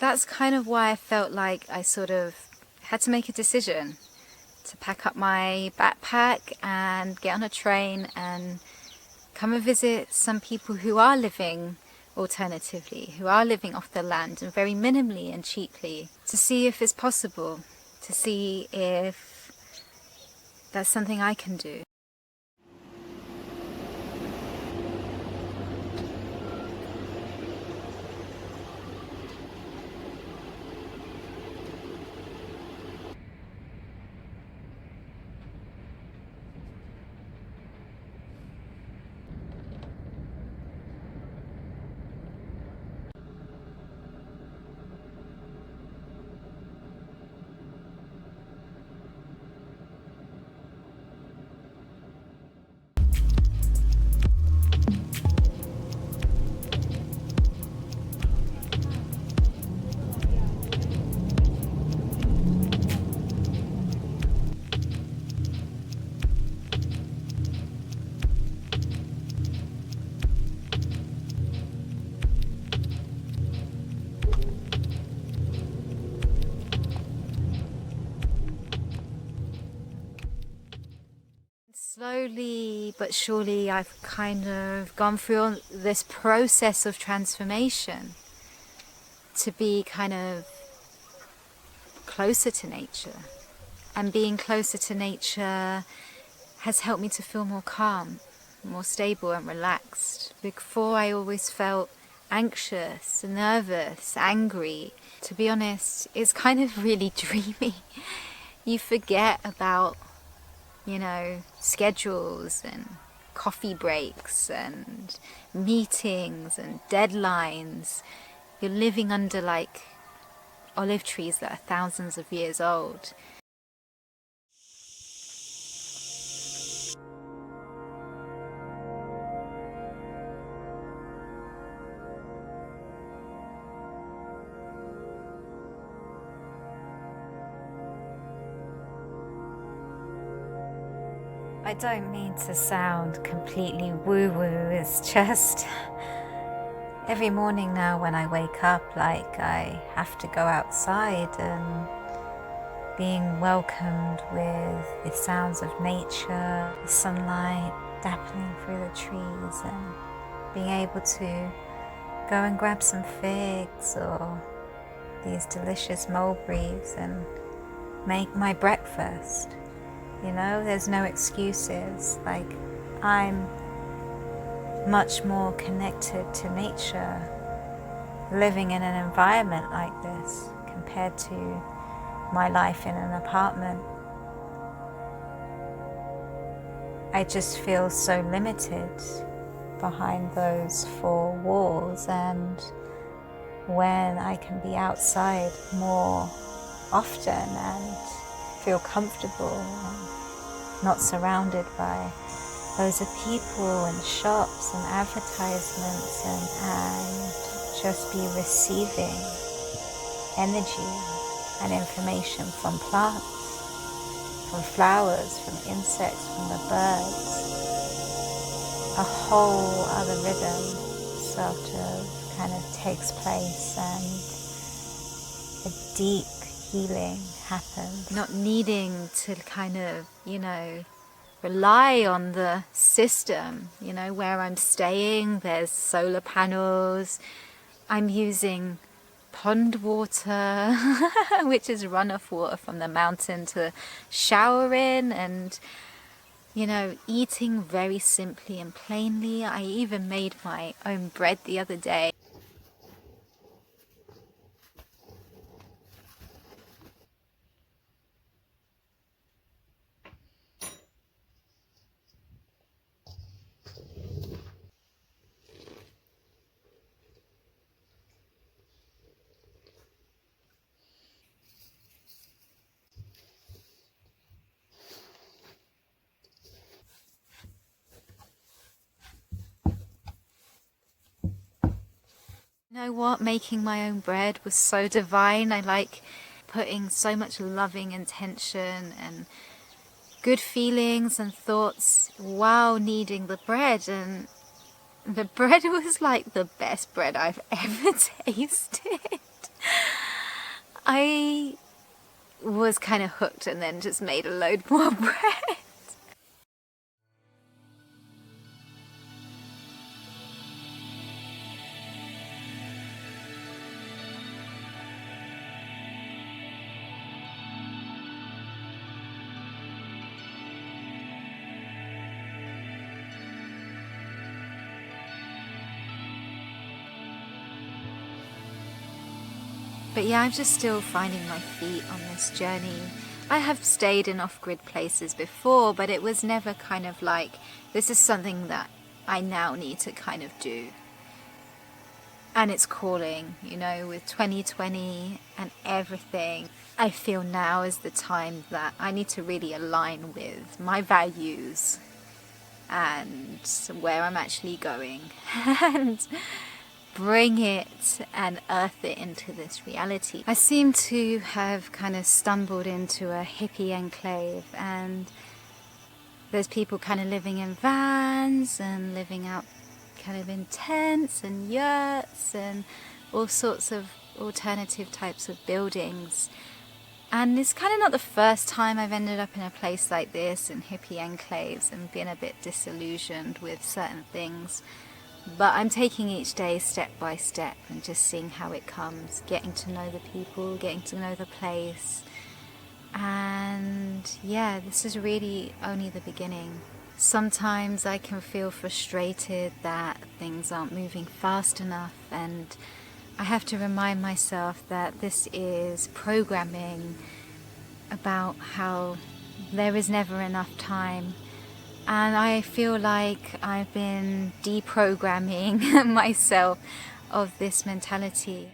That's kind of why I felt like I sort of had to make a decision to pack up my backpack and get on a train and come and visit some people who are living alternatively, who are living off the land and very minimally and cheaply, to see if it's possible, to see if that's something I can do. Slowly but surely I've kind of gone through this process of transformation to be kind of closer to nature. And being closer to nature has helped me to feel more calm, more stable and relaxed. Before I always felt anxious, nervous, angry. To be honest, it's kind of really dreamy. You forget about schedules and coffee breaks and meetings and deadlines. You're living under like olive trees that are thousands of years old. I don't mean to sound completely woo-woo, it's just every morning now when I wake up, like I have to go outside and being welcomed with the sounds of nature, the sunlight dappling through the trees, and being able to go and grab some figs or these delicious mulberries and make my breakfast. There's no excuses. Like, I'm much more connected to nature living in an environment like this compared to my life in an apartment. I just feel so limited behind those four walls, and when I can be outside more often and feel comfortable and not surrounded by loads of people and shops and advertisements, and just be receiving energy and information from plants, from flowers, from insects, from the birds. A whole other rhythm sort of kind of takes place, and a deep healing happens. Not needing to kind of, rely on the system, where I'm staying, there's solar panels. I'm using pond water, which is runoff water from the mountain to shower in, and, eating very simply and plainly. I even made my own bread the other day. You know what? Making my own bread was so divine. I like putting so much loving intention and good feelings and thoughts while kneading the bread, and the bread was like the best bread I've ever tasted. I was kind of hooked and then just made a load more bread. But yeah, I'm just still finding my feet on this journey. I have stayed in off-grid places before, but it was never kind of like, this is something that I now need to kind of do. And it's calling, you know, with 2020 and everything. I feel now is the time that I need to really align with my values and where I'm actually going. And bring it and earth it into this reality. I seem to have kind of stumbled into a hippie enclave, and there's people kind of living in vans and living out kind of in tents and yurts and all sorts of alternative types of buildings. And it's kind of not the first time I've ended up in a place like this in hippie enclaves and been a bit disillusioned with certain things. But I'm taking each day step by step and just seeing how it comes, getting to know the people, getting to know the place. And yeah, this is really only the beginning. Sometimes I can feel frustrated that things aren't moving fast enough, and I have to remind myself that this is programming about how there is never enough time. And I feel like I've been deprogramming myself of this mentality.